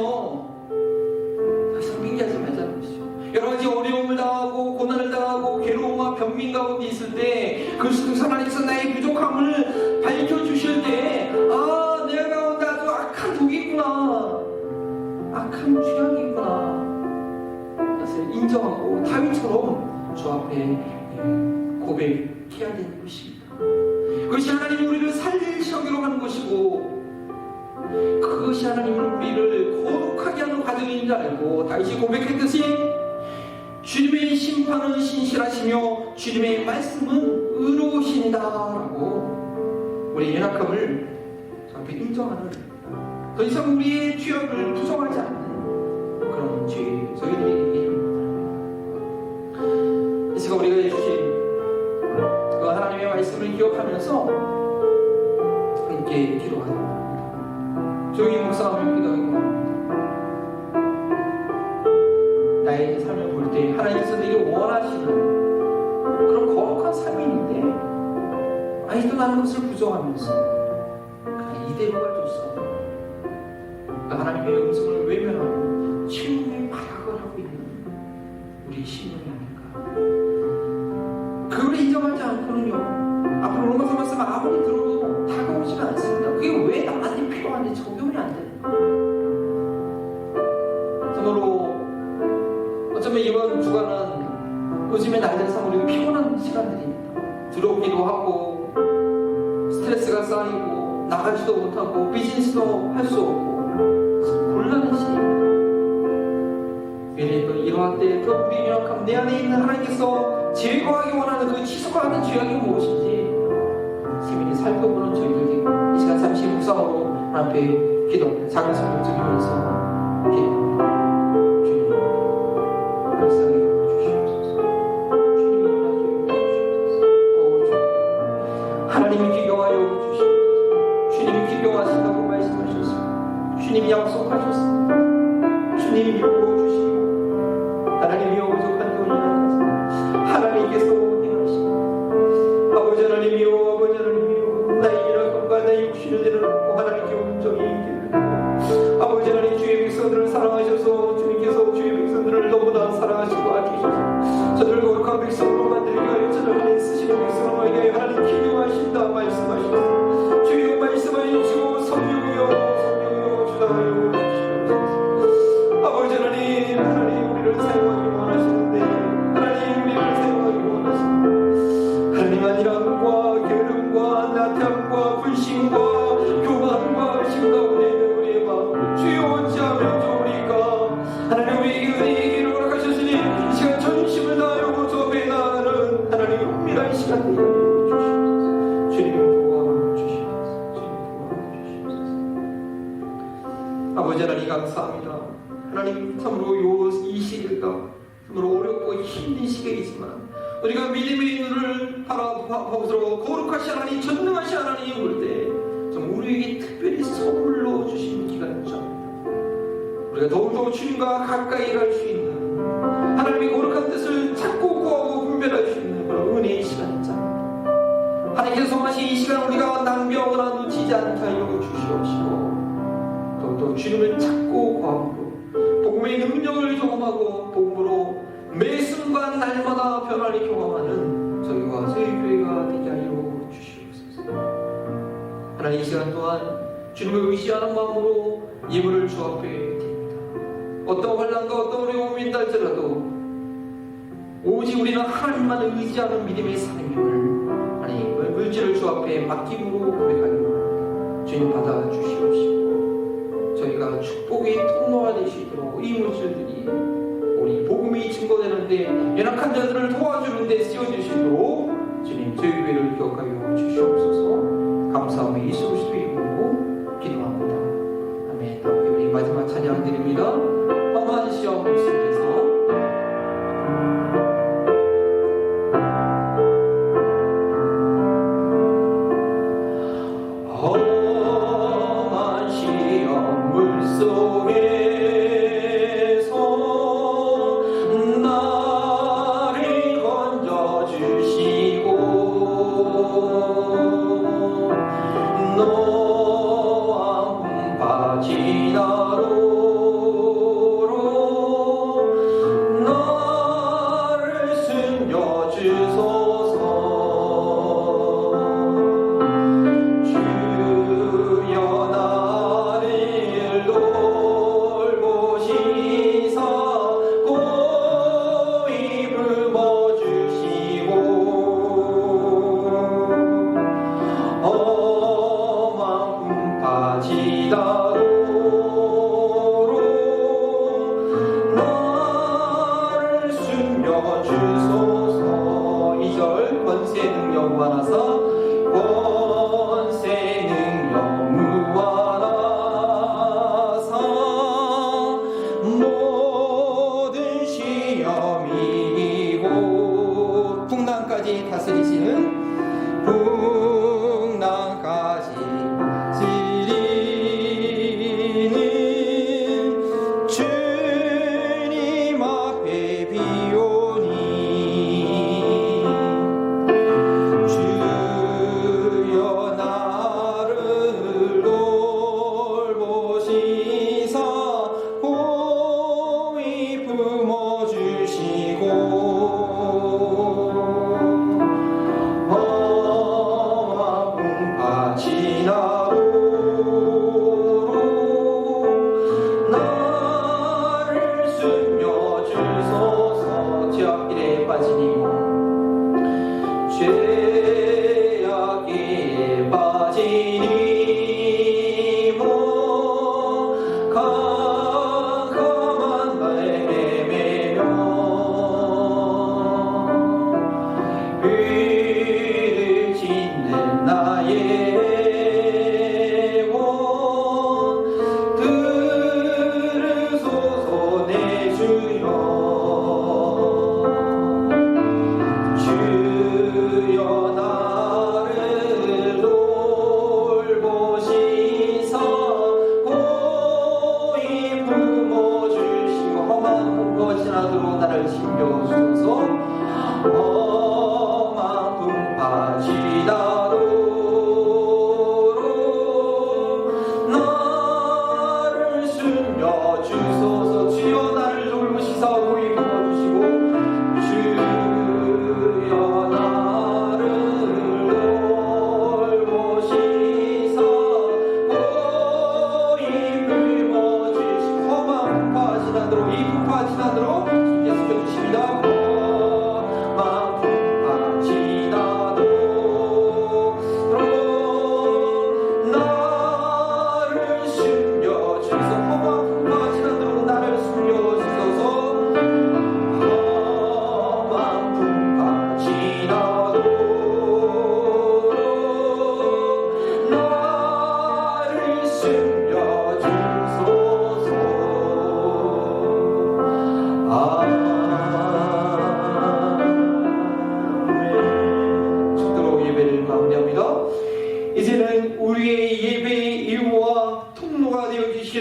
더 이상 핑계하지 말자는 것이죠. 여러 가지 어려움을 당하고 고난을 당하고 괴로움과 변민 가운데 있을 때 그 속에서 하나님께서 나의 부족함을 밝혀주실 때, 내가 가운데 아주 악한 독이 있구나, 악한 죄악이 있구나, 그것을 인정하고 다윗처럼 주 앞에 고백해야 되는 것입니다. 그것이 하나님이 우리를 살리시기로 하는 것이고, 그것이 하나님은 우리를 거룩하게 하는 과정인 줄 알고 다윗이 고백했듯이 주님의 심판은 신실하시며 주님의 말씀은 의로우시니다 라고 우리의 연약함을 주 앞에 인정하는, 더 이상 우리의 죄악을 부정하지 않는 그런 저희들이 되기를 원합니다. 이 시간 우리가 해주신 그 하나님의 말씀을 기억하면서 함께 기도하겠습니다. 조용히 묵상하며 기도하기로 합니다. 나의 삶을 볼 때 하나님께서 내게 원하시는 그런 거룩한 삶이 있는데, 아직도 나는 그것을 부정하면서 그냥 이대로가 좋소, 하나님의 음성을 외면하고 최후의 발악을 하고 있는 우리의 신령이 아닐까. 그걸 인정하지 않고는요, 앞으로 로마서 말씀 아무리 들어도 다가오지가 않습니다. 그게 왜 나한테 필요한데 적용이 안 되는 거예요. 참으로 어쩌면 이번 주간은 요즘의 날들상 우리가 피곤한 시간들입니다. 들어오기도 하고 스트레스가 쌓이고 나가지도 못하고 비즈니스도 할 수 없고 곤란한 시기입니다. 왜냐하면 이러한 때 그 우리 연약함, 내 안에 있는 하나님께서 제거하기 원하는 그 치솟아가는 죄악이 무엇인지 세밀히 살펴보는 저희들이 이 시간 잠시 묵상으로 하나님 앞에 기도합니다. 작은 소리 드리면서 기도합니다. 주님, 불쌍히 여겨주시옵소서. 주님이 여겨주시옵소서. 하나님이 기경하여 여겨주시옵소서. 주님이 기경하신다고 말씀하셨습니다. 주님이 약속하셨습니다. 주님이 이루어주시고 하나님이 부족한 돈이 나가서 하나님께서 행하시고, 아버지 하나님이여, 아버지 하나님이여, 나의 연약함과 나의 육신을 내려놓고 하나님께 온전히 예배드리고, 아버지 하나님, 주의 백성들을 사랑하셔서 주님께서 주의 백성들을 너무나 사랑하시고 아끼셔서 저들을 거룩한 백성으로 만들게 하여 저들을 애쓰시는 백성으로 하게 하나님 기도하신다 말씀하셨습니다. 주여 말씀하여 주시고 성령이여 주다하여 주시옵소서. 아버지 하나님, 우리를 사용하기 원하시는데, 하나님 우리를 사용하기 원하시는데, 하나님 안일함과 게으름과 나태함과 불신과 교만과 심 가운데 있는 우리의 마음을 주여 어찌하면 좋으리까. 하나님 우리에게 은혜에게 허락하셨으니 이 시간 전심을 다하여 저 앞에 나아가는 하나님의 은밀한 시간 되게 주시옵소서. 주님 도와주시옵소서. 주님 도와주시옵소서. 아버지 하나님 감사합니다. 하나님 참으로 이 시기가 참으로 어렵고 힘든 시기이지만 우리가 믿음의 눈을 바라보도록 거룩하신 하나님, 전능하신 하나님 볼 때 좀 우리에게 특별히 선물로 주신 기간이죠. 우리가 더욱더 주님과 가까이 갈 수 있는, 하나님의 거룩한 뜻을 찾고 구하고 분별할 수 있는 그런 은혜의 시간이죠. 하나님께서 선하신 이 시간 우리가 낭비하거나 놓치지 않게 하여 주시옵시고, 더욱더 주님을 찾고 구하고 복음의 능력을 경험하고 복음으로 매 순간 날마다 변화를 경험하는 저희와 저희 교회가 되게 하여 주시옵소서. 하나님, 이 시간 또한 주님을 의지하는 마음으로 예물을 주 앞에 드립니다. 어떤 환난과 어떤 어려움이 있다 할지라도 오직 우리는 하나님만 의지하는 믿음의 삶임을, 하나님 물질을 주 앞에 맡김으로 고백하여 주님 받아 주시옵시고, 저희가 축복의 통로가 되시도록 이 물질들이 우리 복음이 증거되는데 연약한 자들을 도와주는 데 쓰여주시도록 주님 저희 교회를 기억하여 주시옵소서. 감사하며 예수 그리스도 이름으로 기도합니다. 아멘. 우리 마지막 찬양 드립니다. 험한 시험 속에서 험한 시험 물속에 주소서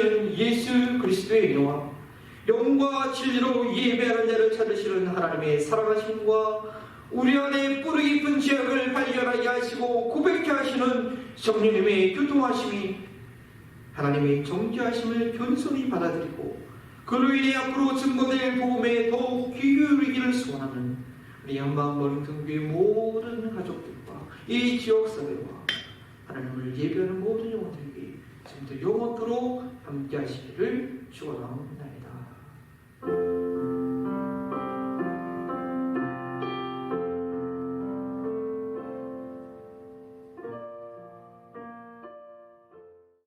되시는 예수 그리스도의 은혜와 영과 진리로 예배하는 자를 찾으시는 하나님의 사랑하심과 우리 안에 뿌리 깊은 죄악을 발견하게 하시고 고백케 하시는 성령님의 교통하심이 하나님의 정죄하심을 겸손히 받아들이고 그로 인해 앞으로 증거될 복음에 더욱 귀 기울이기를 소원하는 우리 한마음머리통교의 모든 가족들과 이 지역사회와 하나님을 예배하는 모든 영혼들에게 지금부터 영원토록 함께 하시기를 축원합니다.